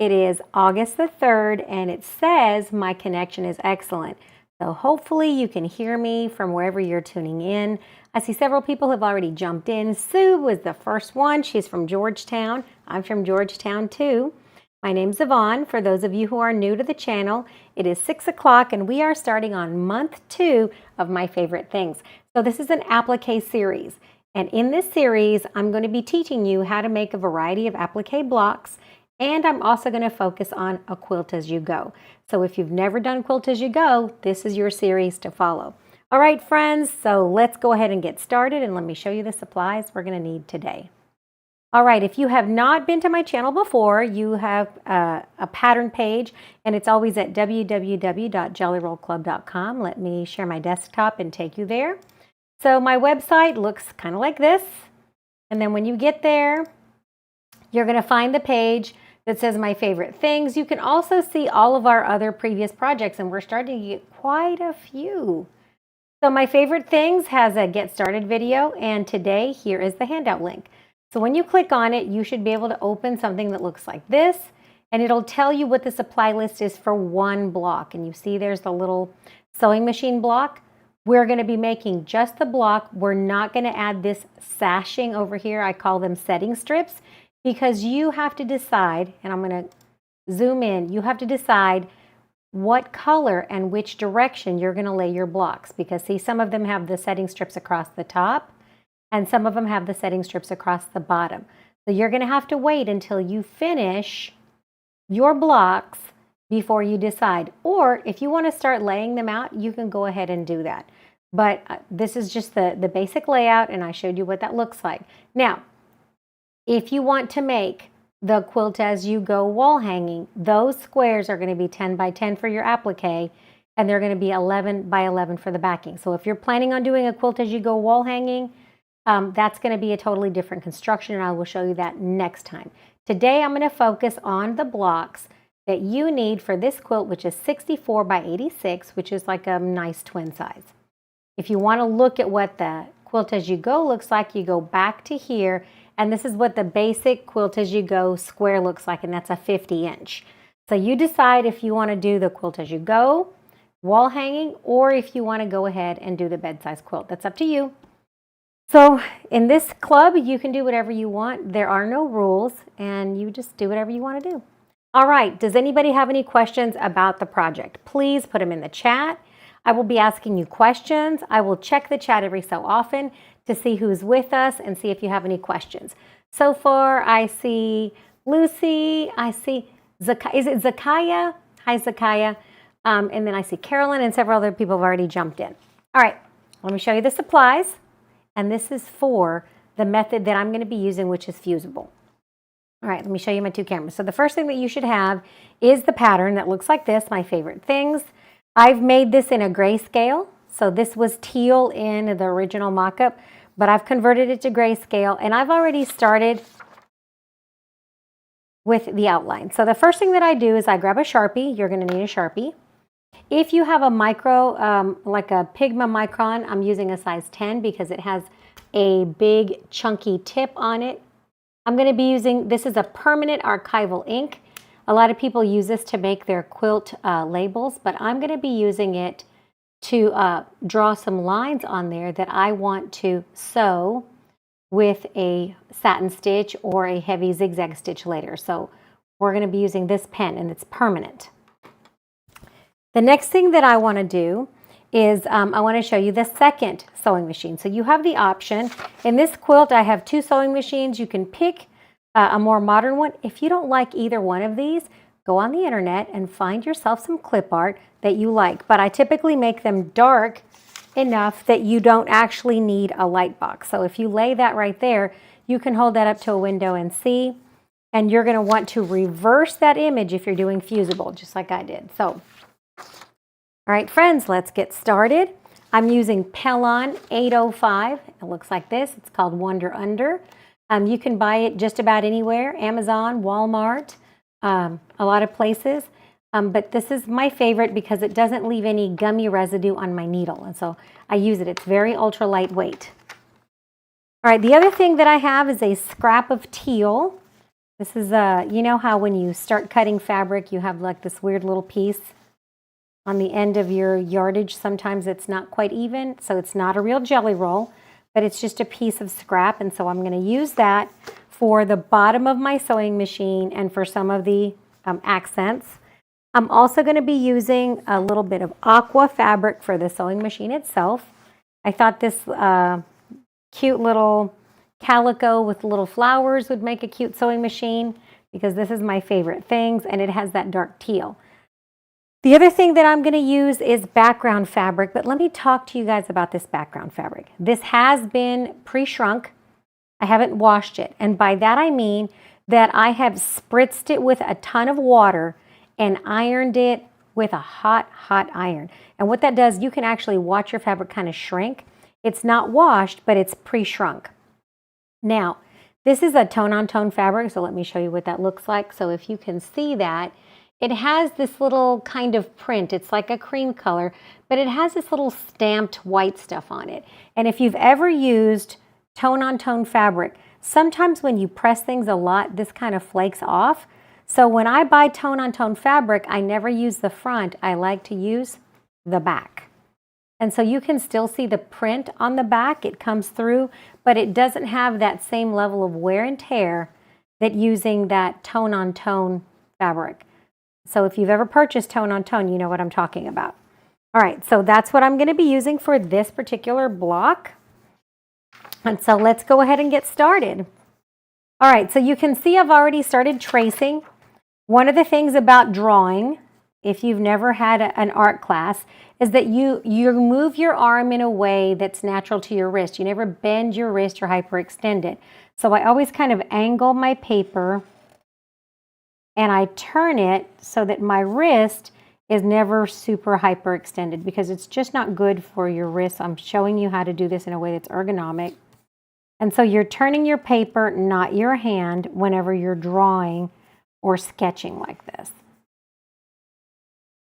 It is August the 3rd, and it says my connection is excellent. So hopefully you can hear me from wherever you're tuning in. I see several people have already jumped in. Sue was the first one. She's from Georgetown. I'm from Georgetown too. My name's Yvonne. For those of you who are new to the channel, it is 6 o'clock and we are starting on month 2 of My Favorite Things. So this is an applique series. And in this series, I'm going to be teaching you how to make a variety of applique blocks. And I'm also going to focus on a quilt as you go. So if you've never done quilt as you go, this is your series to follow. All right, friends, so let's go ahead and get started and let me show you the supplies we're going to need today. All right, if you have not been to my channel before, you have a pattern page, and it's always at www.jellyrollclub.com. Let me share my desktop and take you there. So my website looks kind of like this. And then when you get there, you're going to find the page that says My Favorite Things. You can also see all of our other previous projects, and we're starting to get quite a few. So My Favorite Things has a Get Started video, and today here is the handout link. So when you click on it, you should be able to open something that looks like this, and it'll tell you what the supply list is for one block. And you see there's the little sewing machine block. We're going to be making just the block. We're not going to add this sashing over here. I call them setting strips, because you have to decide, and I'm going to zoom in, you have to decide what color and which direction you're going to lay your blocks. Because see, some of them have the setting strips across the top, and some of them have the setting strips across the bottom. So you're going to have to wait until you finish your blocks before you decide. Or if you want to start laying them out, you can go ahead and do that. But this is just the basic layout, and I showed you what that looks like. Now, if you want to make the quilt as you go wall hanging, those squares are going to be 10 by 10 for your applique, and they're going to be 11 by 11 for the backing. So if you're planning on doing a quilt as you go wall hanging, that's going to be a totally different construction, and I will show you that next time. Today I'm going to focus on the blocks that you need for this quilt, which is 64 by 86, which is like a nice twin size. If you want to look at what the quilt as you go looks like, you go back to here. And this is what the basic quilt as you go square looks like, and that's a 50-inch. So you decide if you want to do the quilt as you go, wall hanging, or if you want to go ahead and do the bed size quilt. That's up to you. So in this club, you can do whatever you want. There are no rules, and you just do whatever you want to do. All right, does anybody have any questions about the project? Please put them in the chat. I will be asking you questions. I will check the chat every so often to see who's with us and see if you have any questions. So far, I see Lucy, I see Zakaya. Is it Zakaya? Hi, Zakaya. And then I see Carolyn, and several other people have already jumped in. All right, let me show you the supplies. And this is for the method that I'm going to be using, which is Fusible. All right, let me show you my two cameras. So the first thing that you should have is the pattern that looks like this, My Favorite Things. I've made this in a grayscale. So this was teal in the original mock-up, but I've converted it to grayscale, and I've already started with the outline. So the first thing that I do is I grab a Sharpie. You're going to need a Sharpie. If you have a micro, like a Pigma Micron, I'm using a size 10 because it has a big chunky tip on it. I'm going to be using, this is a permanent archival ink. A lot of people use this to make their quilt labels, but I'm going to be using it to draw some lines on there that I want to sew with a satin stitch or a heavy zigzag stitch later. So we're going to be using this pen, and it's permanent. The next thing that I want to do is I want to show you the second sewing machine. So you have the option. In this quilt, I have 2 sewing machines. You can pick a more modern one. If you don't like either one of these, go on the internet and find yourself some clip art that you like. But I typically make them dark enough that you don't actually need a light box. So if you lay that right there, you can hold that up to a window and see. And you're going to want to reverse that image if you're doing Fusible, just like I did. So, all right, friends, let's get started. I'm using Pellon 805. It looks like this. It's called Wonder Under. You can buy it just about anywhere, Amazon, Walmart, a lot of places. But this is my favorite because it doesn't leave any gummy residue on my needle. And so I use it. It's very ultra lightweight. All right, the other thing that I have is a scrap of teal. This is, you know how when you start cutting fabric, you have like this weird little piece on the end of your yardage. Sometimes it's not quite even, so it's not a real jelly roll, but it's just a piece of scrap. And so I'm going to use that for the bottom of my sewing machine and for some of the accents. I'm also going to be using a little bit of aqua fabric for the sewing machine itself. I thought this cute little calico with little flowers would make a cute sewing machine because this is my favorite things, and it has that dark teal. The other thing that I'm going to use is background fabric, but let me talk to you guys about this background fabric. This has been pre-shrunk. I haven't washed it, and by that I mean that I have spritzed it with a ton of water and ironed it with a hot iron. And what that does, you can actually watch your fabric kind of shrink. It's not washed, but it's pre-shrunk. Now, this is a tone-on-tone fabric, so let me show you what that looks like. So if you can see that, it has this little kind of print. It's like a cream color, but it has this little stamped white stuff on it. And if you've ever used tone-on-tone fabric, sometimes when you press things a lot, this kind of flakes off. So when I buy tone-on-tone fabric, I never use the front. I like to use the back. And so you can still see the print on the back. It comes through, but it doesn't have that same level of wear and tear that using that tone-on-tone fabric. So if you've ever purchased tone-on-tone, you know what I'm talking about. All right, so that's what I'm going to be using for this particular block. And so let's go ahead and get started. All right, so you can see I've already started tracing. One of the things about drawing, if you've never had an art class, is that you move your arm in a way that's natural to your wrist. You never bend your wrist or hyperextend it. So I always kind of angle my paper and I turn it so that my wrist is never super hyperextended because it's just not good for your wrist. I'm showing you how to do this in a way that's ergonomic. And so you're turning your paper, not your hand, whenever you're drawing or sketching like this.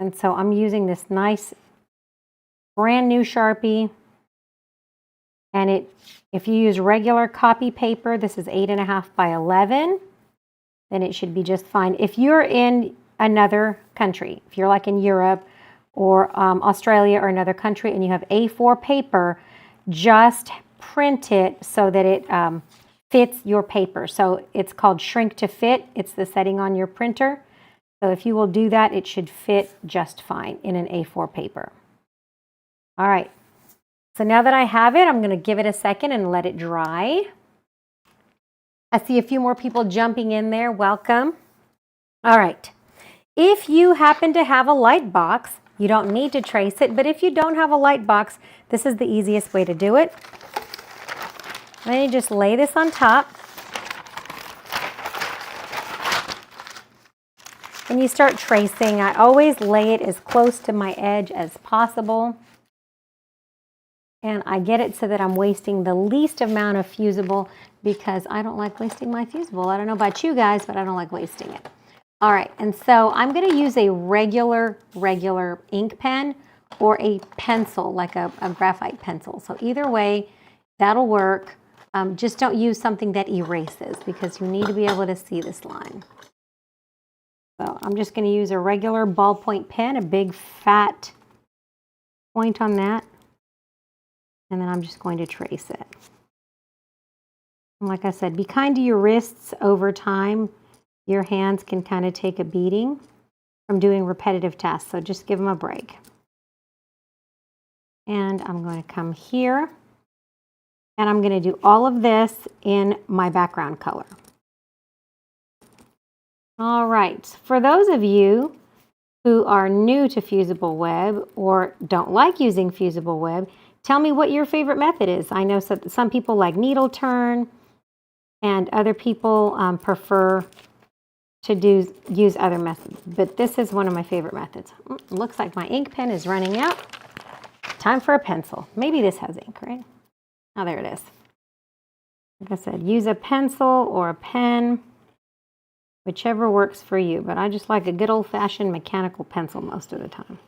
And so I'm using this nice brand new Sharpie. And if you use regular copy paper, this is 8.5 by 11, then it should be just fine. If you're in another country, if you're like in Europe or Australia or another country and you have A4 paper, just print it so that it fits your paper. So it's called shrink to fit. It's the setting on your printer. So if you will do that, it should fit just fine in an A4 paper. All right. So now that I have it, I'm going to give it a second and let it dry. I see a few more people jumping in there. Welcome. All right. If you happen to have a light box, you don't need to trace it, but if you don't have a light box, this is the easiest way to do it. Then you just lay this on top. And you start tracing. I always lay it as close to my edge as possible. And I get it so that I'm wasting the least amount of Fusible because I don't like wasting my Fusible. I don't know about you guys, but I don't like wasting it. All right, and so I'm going to use a regular ink pen or a pencil, like a graphite pencil. So either way, that'll work. Just don't use something that erases because you need to be able to see this line. So I'm just going to use a regular ballpoint pen, a big fat point on that. And then I'm just going to trace it. And like I said, be kind to your wrists over time. Your hands can kind of take a beating from doing repetitive tasks. So just give them a break. And I'm going to come here. And I'm going to do all of this in my background color. All right. For those of you who are new to Fusible Web or don't like using Fusible Web, tell me what your favorite method is. I know some people like needle turn, and other people prefer to use other methods. But this is one of my favorite methods. Looks like my ink pen is running out. Time for a pencil. Maybe this has ink, right? Oh, there it is. Like I said, use a pencil or a pen, whichever works for you. But I just like a good old-fashioned mechanical pencil most of the time.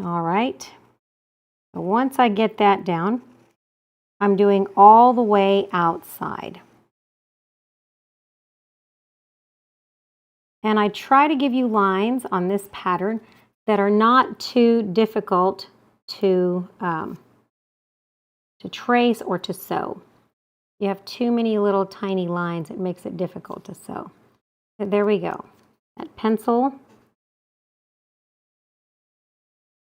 All right. So once I get that down, I'm doing all the way outside. And I try to give you lines on this pattern that are not too difficult to trace or to sew. You have too many little tiny lines, it makes it difficult to sew. But there we go. That pencil,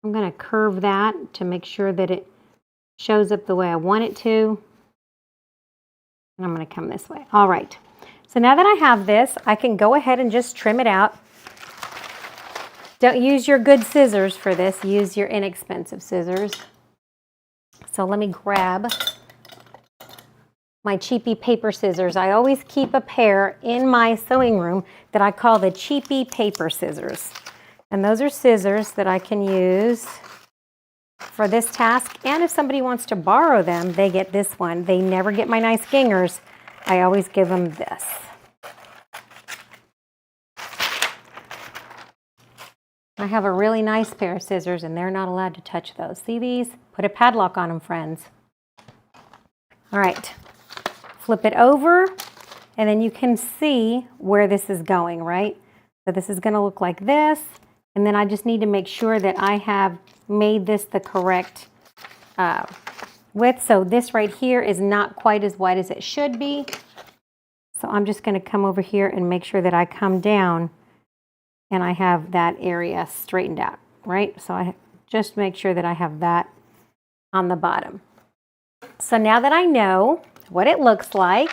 I'm going to curve that to make sure that it shows up the way I want it to. And I'm going to come this way. All right. So now that I have this, I can go ahead and just trim it out. Don't use your good scissors for this. Use your inexpensive scissors. So let me grab my cheapy paper scissors. I always keep a pair in my sewing room that I call the cheapy paper scissors. And those are scissors that I can use for this task. And if somebody wants to borrow them, they get this one. They never get my nice gingers. I always give them this. I have a really nice pair of scissors and they're not allowed to touch those. See these? Put a padlock on them, friends. All right, flip it over and then you can see where this is going, right? So this is gonna look like this. And then I just need to make sure that I have made this the correct width. So this right here is not quite as wide as it should be. So I'm just gonna come over here and make sure that I come down and I have that area straightened out, right? So I just make sure that I have that on the bottom. So now that I know what it looks like,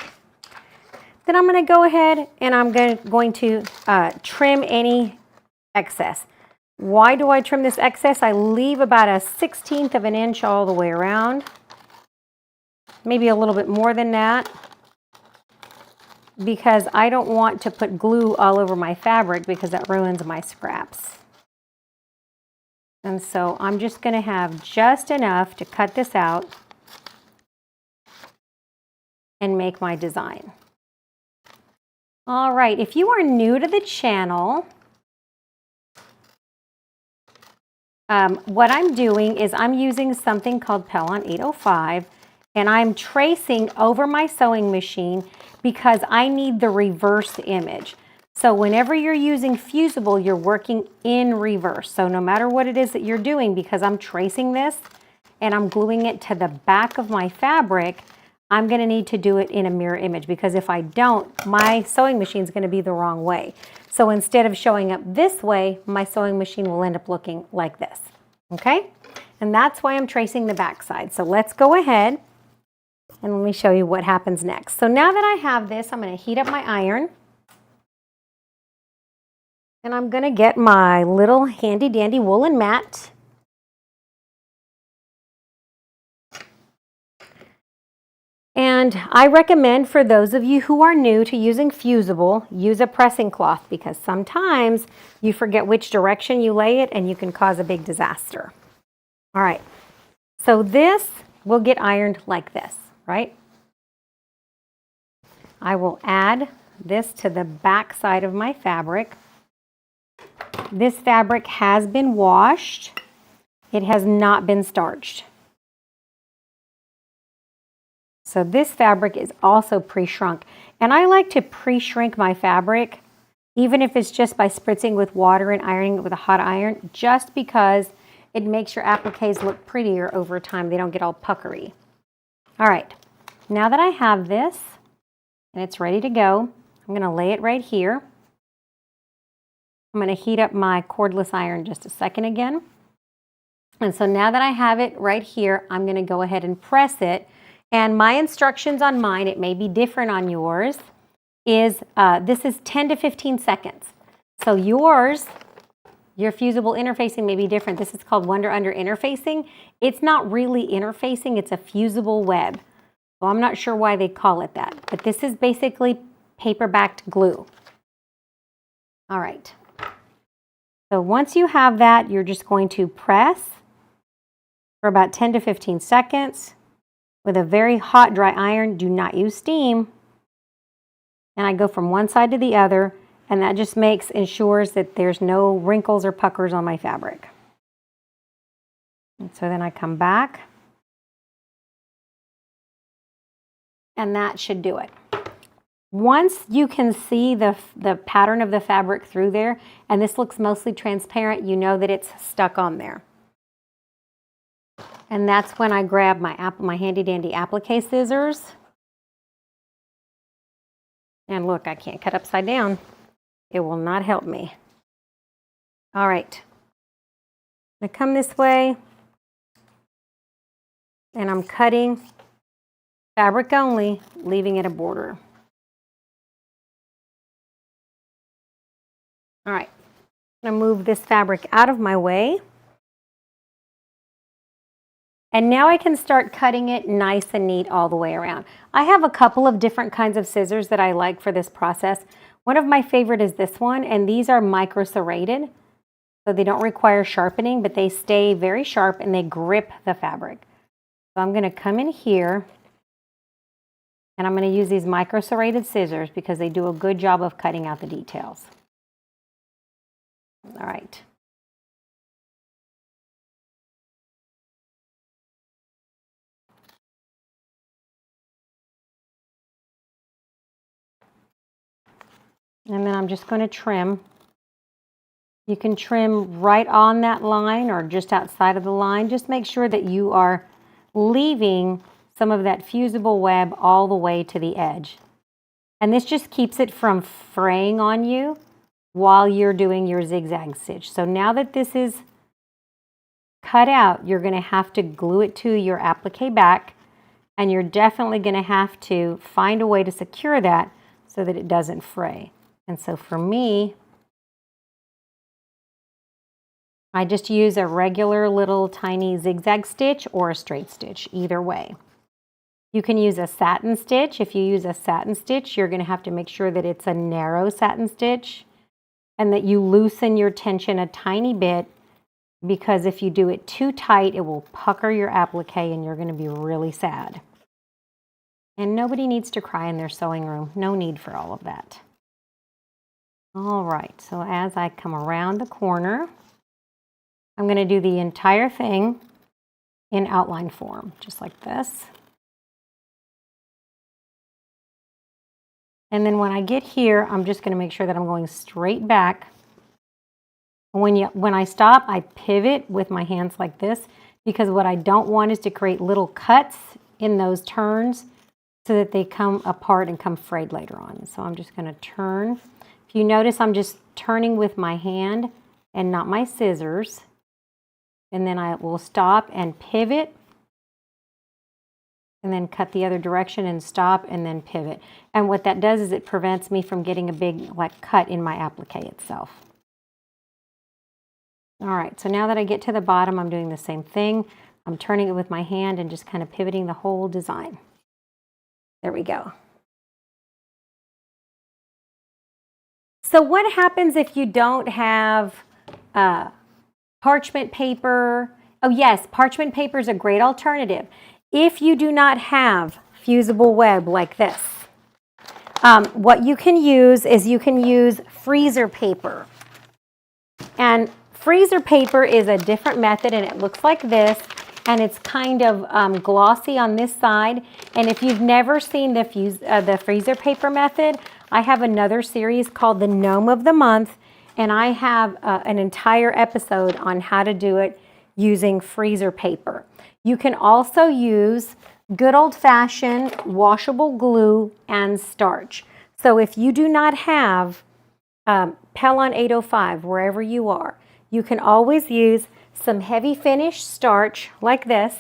then I'm going to go ahead and I'm going to trim any excess. Why do I trim this excess? I leave about a 1/16 of an inch all the way around, maybe a little bit more than that, because I don't want to put glue all over my fabric because that ruins my scraps. And so I'm just going to have just enough to cut this out and make my design. All right, if you are new to the channel, what I'm doing is I'm using something called Pellon 805, and I'm tracing over my sewing machine because I need the reverse image. So whenever you're using Fusible, you're working in reverse. So no matter what it is that you're doing, because I'm tracing this and I'm gluing it to the back of my fabric, I'm going to need to do it in a mirror image, because if I don't, my sewing machine is going to be the wrong way. So instead of showing up this way, my sewing machine will end up looking like this. Okay? And that's why I'm tracing the back side. So let's go ahead and let me show you what happens next. So now that I have this, I'm going to heat up my iron. And I'm going to get my little handy dandy woolen mat. And I recommend for those of you who are new to using Fusible, use a pressing cloth, because sometimes you forget which direction you lay it and you can cause a big disaster. All right, so this will get ironed like this, right? I will add this to the back side of my fabric. This fabric has been washed. It has not been starched. So this fabric is also pre-shrunk. And I like to pre-shrink my fabric, even if it's just by spritzing with water and ironing it with a hot iron, just because it makes your appliques look prettier over time. They don't get all puckery. All right, now that I have this and it's ready to go, I'm gonna lay it right here. I'm gonna heat up my cordless iron just a second again. And so now that I have it right here, I'm gonna go ahead and press it. And my instructions on mine, it may be different on yours, is this is 10 to 15 seconds. So yours, your Fusible interfacing may be different. This is called Wonder Under interfacing. It's not really interfacing, it's a fusible web. So I'm not sure why they call it that, but this is basically paper-backed glue. All right. So once you have that, you're just going to press for about 10 to 15 seconds. With a very hot, dry iron. Do not use steam. And I go from one side to the other, and that just ensures that there's no wrinkles or puckers on my fabric. And so then I come back And that should do it. Once you can see the pattern of the fabric through there, and this looks mostly transparent, you know that it's stuck on there. And that's when I grab my handy dandy applique scissors. And look, I can't cut upside down. It will not help me. All right. I come this way, and I'm cutting fabric only, leaving it a border. All right, I'm going to move this fabric out of my way. And now I can start cutting it nice and neat all the way around. I have a couple of different kinds of scissors that I like for this process. One of my favorite is this one, and these are micro serrated. So they don't require sharpening, but they stay very sharp and they grip the fabric. So I'm going to come in here, and I'm going to use these micro serrated scissors because they do a good job of cutting out the details. All right. And then I'm just going to trim. You can trim right on that line or just outside of the line. Just make sure that you are leaving some of that fusible web all the way to the edge. And this just keeps it from fraying on you while you're doing your zigzag stitch. So now that this is cut out, you're going to have to glue it to your applique back, and you're definitely going to have to find a way to secure that so that it doesn't fray. And so for me, I just use a regular little tiny zigzag stitch or a straight stitch, either way. You can use a satin stitch. If you use a satin stitch, you're going to have to make sure that it's a narrow satin stitch and that you loosen your tension a tiny bit, because if you do it too tight, it will pucker your applique and you're going to be really sad. And nobody needs to cry in their sewing room. No need for all of that. All right, so as I come around the corner, I'm going to do the entire thing in outline form, just like this. And then when I get here, I'm just going to make sure that I'm going straight back. When I stop, I pivot with my hands like this, because what I don't want is to create little cuts in those turns so that they come apart and come frayed later on. So I'm just going to turn. If you notice, I'm just turning with my hand and not my scissors. And then I will stop and pivot, and then cut the other direction and stop and then pivot. And what that does is it prevents me from getting a big cut in my applique itself. All right, so now that I get to the bottom, I'm doing the same thing. I'm turning it with my hand and just kind of pivoting the whole design. There we go. So what happens if you don't have parchment paper? Oh yes, parchment paper is a great alternative. If you do not have fusible web like this, what you can use is you can use freezer paper. And freezer paper is a different method, and it looks like this, and it's kind of glossy on this side. And if you've never seen the freezer paper method, I have another series called the Gnome of the Month, and I have an entire episode on how to do it using freezer paper. You can also use good old-fashioned washable glue and starch. So if you do not have Pellon 805 wherever you are, you can always use some heavy finish starch like this,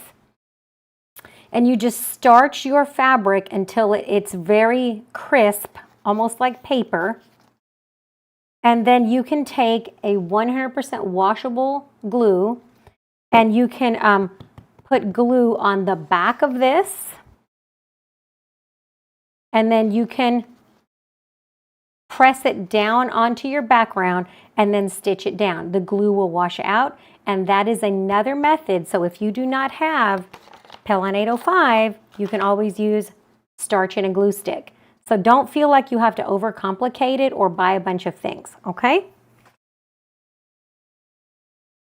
and you just starch your fabric until it's very crisp, almost like paper. And then you can take a 100% washable glue, and you can put glue on the back of this, and then you can press it down onto your background and then stitch it down. The glue will wash out, and that is another method. So if you do not have Pellon 805, you can always use starch and a glue stick. So don't feel like you have to overcomplicate it or buy a bunch of things, okay?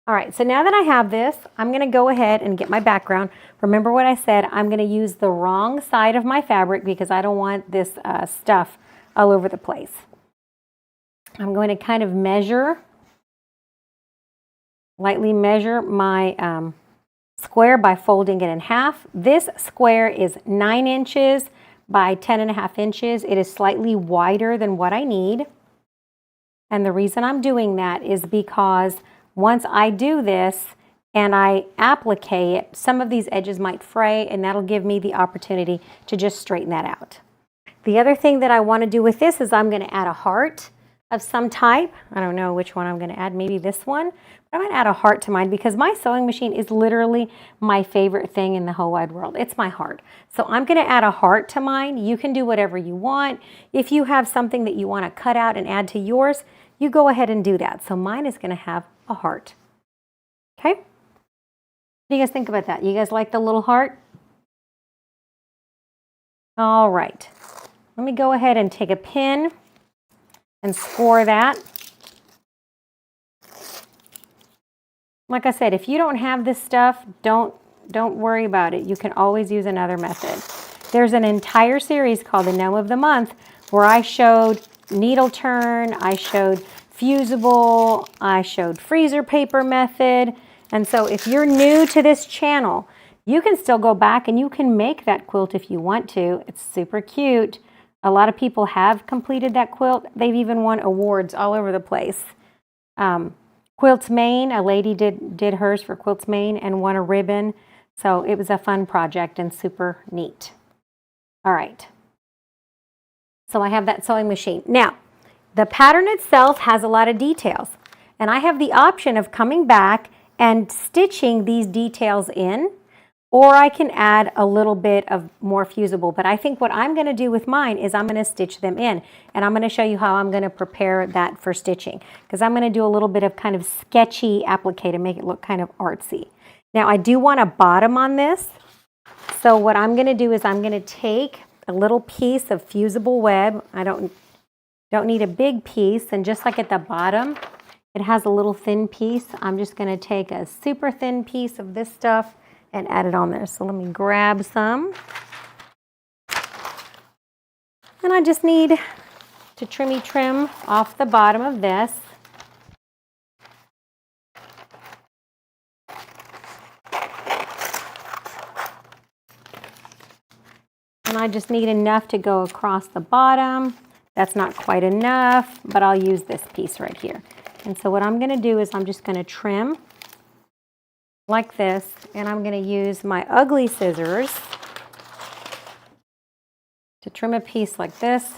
All right, so now that I have this, I'm going to go ahead and get my background. Remember what I said, I'm going to use the wrong side of my fabric because I don't want this stuff all over the place. I'm going to kind of lightly measure my square by folding it in half. This square is 9 inches by 10.5 inches. It is slightly wider than what I need. And the reason I'm doing that is because once I do this and I applique it, some of these edges might fray, and that'll give me the opportunity to just straighten that out. The other thing that I want to do with this is I'm going to add a heart of some type. I don't know which one I'm going to add, maybe this one. But I'm going to add a heart to mine because my sewing machine is literally my favorite thing in the whole wide world. It's my heart. So I'm going to add a heart to mine. You can do whatever you want. If you have something that you want to cut out and add to yours, you go ahead and do that. So mine is going to have a heart. Okay? What do you guys think about that? You guys like the little heart? All right. Let me go ahead and take a pin and score that. Like I said, if you don't have this stuff, don't worry about it. You can always use another method. There's an entire series called the Gnome of the Month where I showed needle turn, I showed Fusible, I showed freezer paper method. And so if you're new to this channel, you can still go back and you can make that quilt if you want to. It's super cute. A lot of people have completed that quilt. They've even won awards all over the place. Quilts Maine, a lady did hers for Quilts Maine and won a ribbon. So it was a fun project and super neat. All right. So I have that sewing machine. Now, the pattern itself has a lot of details. And I have the option of coming back and stitching these details in, or I can add a little bit of more fusible. But I think what I'm going to do with mine is I'm going to stitch them in. And I'm going to show you how I'm going to prepare that for stitching. Because I'm going to do a little bit of kind of sketchy applique to make it look kind of artsy. Now I do want a bottom on this. So what I'm going to do is I'm going to take a little piece of fusible web. I don't need a big piece. And just like at the bottom, it has a little thin piece. I'm just going to take a super thin piece of this stuff and add it on there. So let me grab some. And I just need to trim off the bottom of this. And I just need enough to go across the bottom. That's not quite enough, but I'll use this piece right here. And so what I'm going to do is I'm just going to trim like this, and I'm going to use my ugly scissors to trim a piece like this.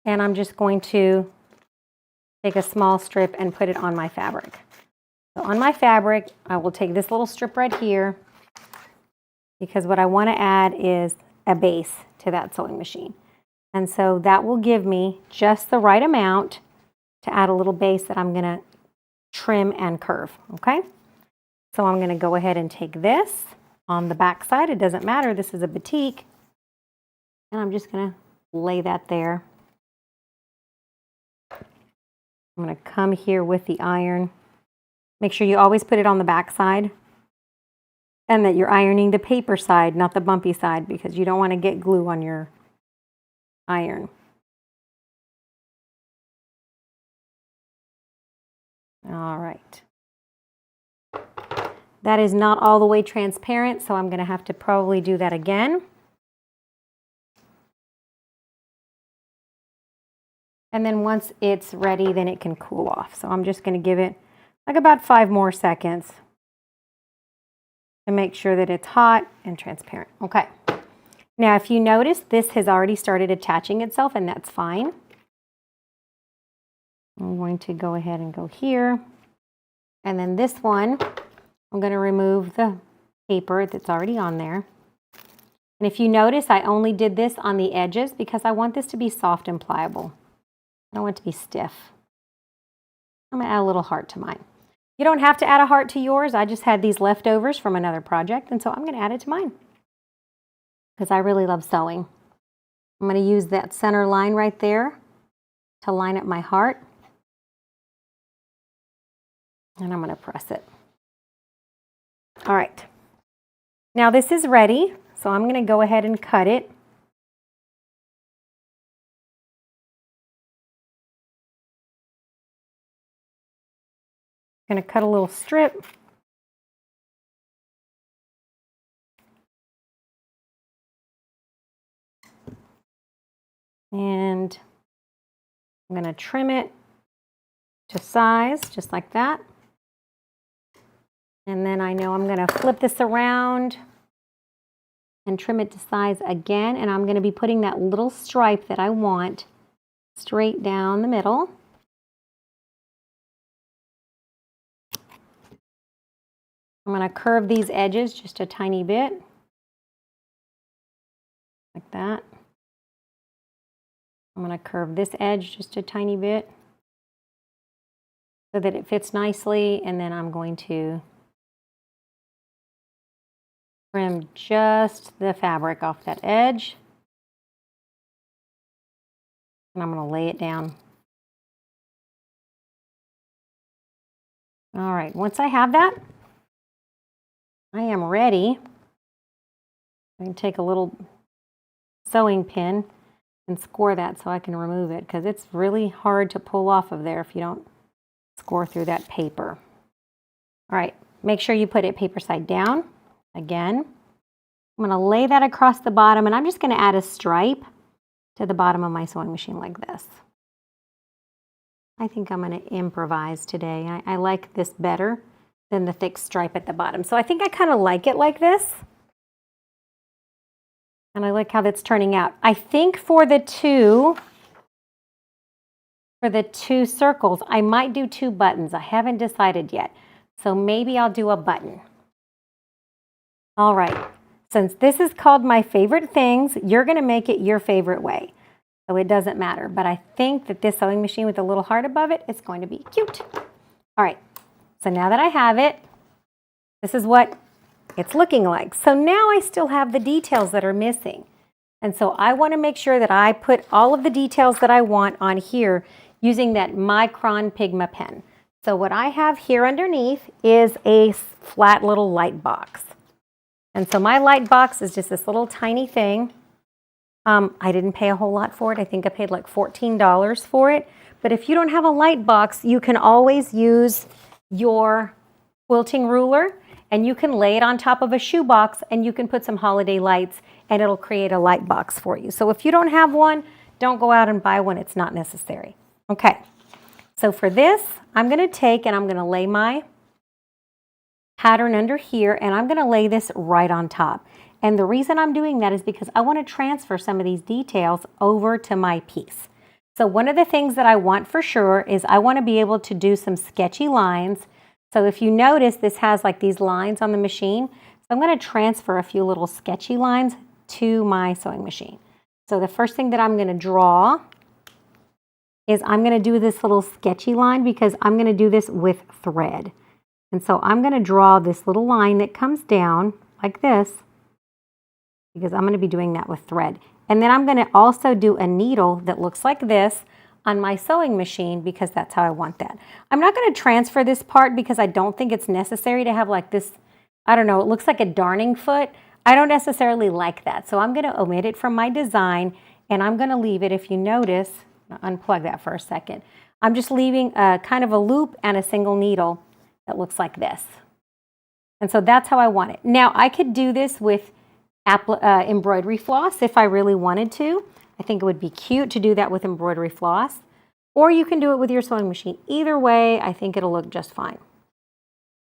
And I'm just going to take a small strip and put it on my fabric. So on my fabric, I will take this little strip right here because what I want to add is a base to that sewing machine. And so that will give me just the right amount to add a little base that I'm going to trim and curve, okay? So I'm going to go ahead and take this on the back side. It doesn't matter. This is a batik. And I'm just going to lay that there. I'm going to come here with the iron. Make sure you always put it on the back side and that you're ironing the paper side, not the bumpy side, because you don't want to get glue on your iron. All right. That is not all the way transparent, so I'm going to have to probably do that again. And then once it's ready, then it can cool off. So I'm just going to give it like about 5 more seconds to make sure that it's hot and transparent. Okay. Now, if you notice, this has already started attaching itself, and that's fine. I'm going to go ahead and go here. And then this one, I'm going to remove the paper that's already on there. And if you notice, I only did this on the edges because I want this to be soft and pliable. I don't want it to be stiff. I'm going to add a little heart to mine. You don't have to add a heart to yours. I just had these leftovers from another project, and so I'm going to add it to mine because I really love sewing. I'm going to use that center line right there to line up my heart. And I'm going to press it. All right. Now this is ready, so I'm going to go ahead and cut it. I'm going to cut a little strip. And I'm going to trim it to size, just like that. And then I know I'm going to flip this around and trim it to size again. And I'm going to be putting that little stripe that I want straight down the middle. I'm going to curve these edges just a tiny bit, like that. I'm going to curve this edge just a tiny bit so that it fits nicely, and then I'm going to trim just the fabric off that edge, and I'm going to lay it down. All right, once I have that, I am ready. I can take a little sewing pin and score that so I can remove it, because it's really hard to pull off of there if you don't score through that paper. All right, make sure you put it paper side down. Again, I'm going to lay that across the bottom, and I'm just going to add a stripe to the bottom of my sewing machine like this. I think I'm going to improvise today. I like this better than the thick stripe at the bottom. So I think I kind of like it like this. And I like how that's turning out. I think for the two circles, I might do 2 buttons. I haven't decided yet. So maybe I'll do a button. All right. Since this is called my favorite things, you're going to make it your favorite way. So it doesn't matter. But I think that this sewing machine with a little heart above it is going to be cute. All right. So now that I have it, this is what it's looking like. So now I still have the details that are missing. And so I want to make sure that I put all of the details that I want on here using that Micron Pigma pen. So what I have here underneath is a flat little light box. And so my light box is just this little tiny thing. I didn't pay a whole lot for it. I think I paid like $14 for it. But if you don't have a light box, you can always use your quilting ruler, and you can lay it on top of a shoebox, and you can put some holiday lights, and it'll create a light box for you. So if you don't have one, don't go out and buy one. It's not necessary. Okay, so for this, I'm going to take and I'm going to lay my pattern under here, and I'm going to lay this right on top. And the reason I'm doing that is because I want to transfer some of these details over to my piece. So one of the things that I want for sure is I want to be able to do some sketchy lines. So if you notice, this has like these lines on the machine. So I'm going to transfer a few little sketchy lines to my sewing machine. So the first thing that I'm going to draw is I'm going to do this little sketchy line because I'm going to do this with thread. And so I'm going to draw this little line that comes down like this because I'm going to be doing that with thread. And then I'm going to also do a needle that looks like this on my sewing machine because that's how I want that. I'm not going to transfer this part because I don't think it's necessary to have like this, I don't know, it looks like a darning foot. I don't necessarily like that. So I'm going to omit it from my design, and I'm going to leave it, if you notice, unplug that for a second. I'm just leaving a kind of a loop and a single needle that looks like this. And so that's how I want it. Now I could do this with embroidery floss if I really wanted to. I think it would be cute to do that with embroidery floss. Or you can do it with your sewing machine. Either way, I think it'll look just fine.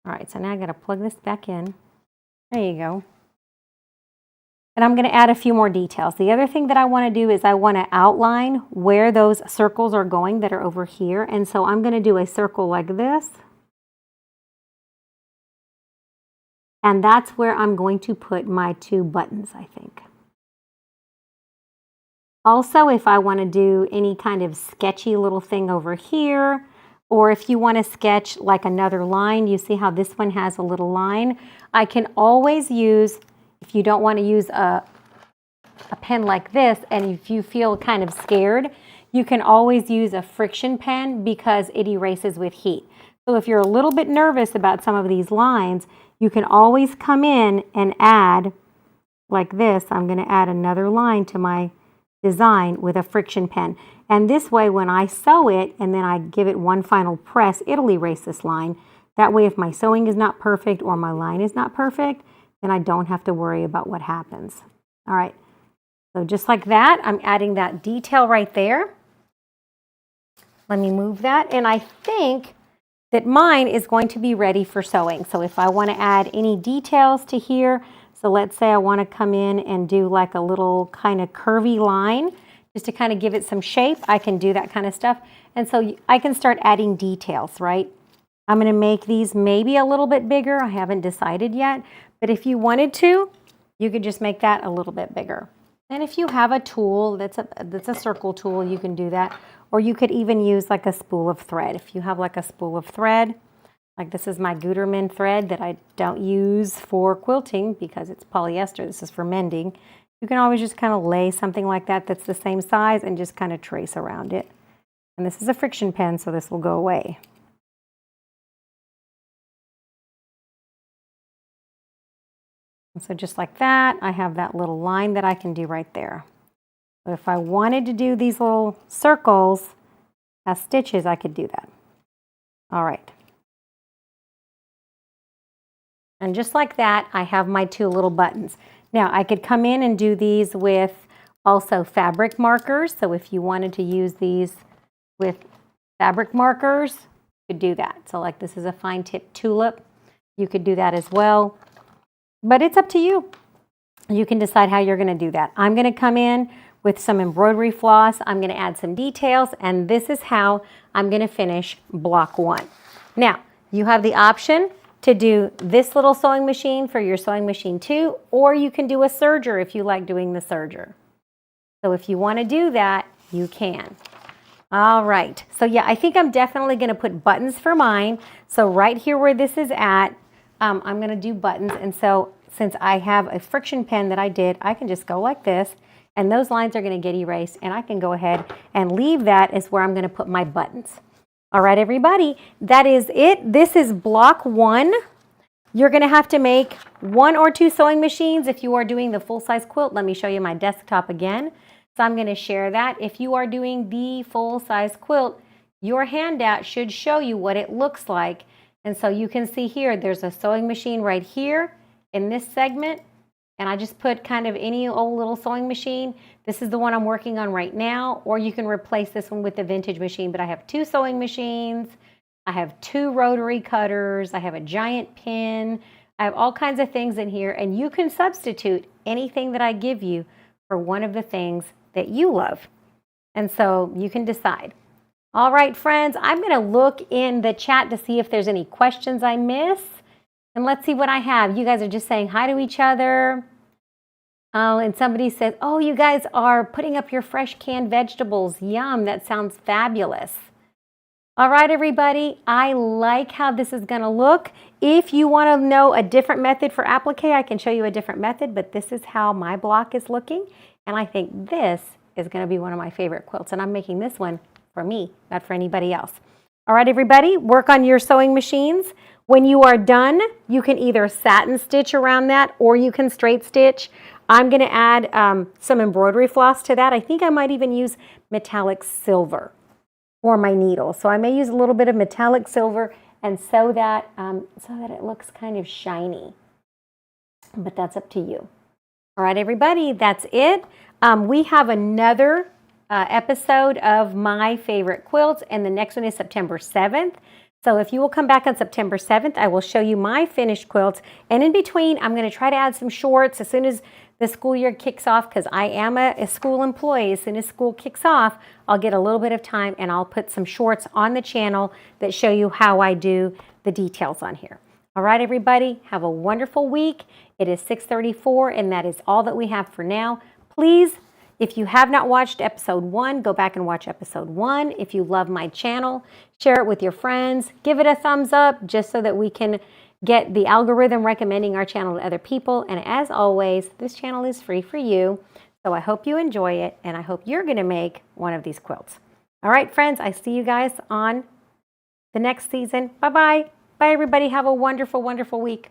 All right, so now I got to plug this back in. There you go. And I'm going to add a few more details. The other thing that I want to do is I want to outline where those circles are going that are over here. And so I'm going to do a circle like this. And that's where I'm going to put my 2 buttons, I think. Also, if I want to do any kind of sketchy little thing over here, or if you want to sketch like another line, you see how this one has a little line? I can always use, if you don't want to use a pen like this, and if you feel kind of scared, you can always use a friction pen because it erases with heat. So if you're a little bit nervous about some of these lines, you can always come in and add, like this, I'm going to add another line to my design with a friction pen. And this way, when I sew it and then I give it one final press, it'll erase this line. That way, if my sewing is not perfect or my line is not perfect, then I don't have to worry about what happens. All right, so just like that, I'm adding that detail right there. Let me move that, and I think that mine is going to be ready for sewing. So if I want to add any details to here, so let's say I want to come in and do like a little kind of curvy line, just to kind of give it some shape, I can do that kind of stuff. And so I can start adding details, right? I'm going to make these maybe a little bit bigger. I haven't decided yet, but if you wanted to, you could just make that a little bit bigger. And if you have a tool that's a circle tool, you can do that. Or you could even use like a spool of thread. If you have like a spool of thread, like this is my Gutermann thread that I don't use for quilting because it's polyester. This is for mending. You can always just kind of lay something like that that's the same size and just kind of trace around it. And this is a friction pen, so this will go away. And so just like that, I have that little line that I can do right there. But if I wanted to do these little circles as stitches, I could do that. All right. And just like that, I have my two little buttons. Now, I could come in and do these with also fabric markers. So if you wanted to use these with fabric markers, you could do that. So like this is a fine tip tulip. You could do that as well. But it's up to you. You can decide how you're going to do that. I'm going to come in with some embroidery floss. I'm going to add some details, and this is how I'm going to finish block 1. Now, you have the option to do this little sewing machine for your sewing machine 2, or you can do a serger if you like doing the serger. So if you want to do that, you can. All right, so yeah, I think I'm definitely going to put buttons for mine. So right here where this is at, I'm going to do buttons. And so since I have a friction pen that I did, I can just go like this, and those lines are going to get erased, and I can go ahead and leave that as where I'm going to put my buttons. All right, everybody, that is it. This is block 1. You're going to have to make 1 or 2 sewing machines if you are doing the full-size quilt. Let me show you my desktop again. So I'm going to share that. If you are doing the full-size quilt, your handout should show you what it looks like. And so you can see here, there's a sewing machine right here in this segment. And I just put kind of any old little sewing machine. This is the one I'm working on right now, or you can replace this one with the vintage machine. But I have 2 sewing machines. I have 2 rotary cutters. I have a giant pin. I have all kinds of things in here, and you can substitute anything that I give you for one of the things that you love. And so you can decide. All right, friends, I'm going to look in the chat to see if there's any questions I miss. And let's see what I have. You guys are just saying hi to each other. Oh, and somebody says, oh, you guys are putting up your fresh canned vegetables. Yum, that sounds fabulous. All right, everybody, I like how this is going to look. If you want to know a different method for applique, I can show you a different method, but this is how my block is looking. And I think this is going to be one of my favorite quilts. And I'm making this one for me, not for anybody else. All right, everybody, work on your sewing machines. When you are done, you can either satin stitch around that or you can straight stitch. I'm going to add some embroidery floss to that. I think I might even use metallic silver for my needle. So I may use a little bit of metallic silver and sew that so that it looks kind of shiny. But that's up to you. All right, everybody, that's it. We have another episode of My Favorite Quilts, and the next one is September 7th. So if you will come back on September 7th, I will show you my finished quilts. And in between, I'm going to try to add some shorts as soon as the school year kicks off, because I am a school employee. As soon as school kicks off, I'll get a little bit of time and I'll put some shorts on the channel that show you how I do the details on here. All right, everybody, have a wonderful week. It is 6:34, and that is all that we have for now. Please, if you have not watched episode 1, go back and watch episode 1. If you love my channel, share it with your friends. Give it a thumbs up just so that we can get the algorithm recommending our channel to other people. And as always, this channel is free for you. So I hope you enjoy it, and I hope you're going to make one of these quilts. All right, friends, I see you guys on the next season. Bye-bye. Bye, everybody. Have a wonderful, wonderful week.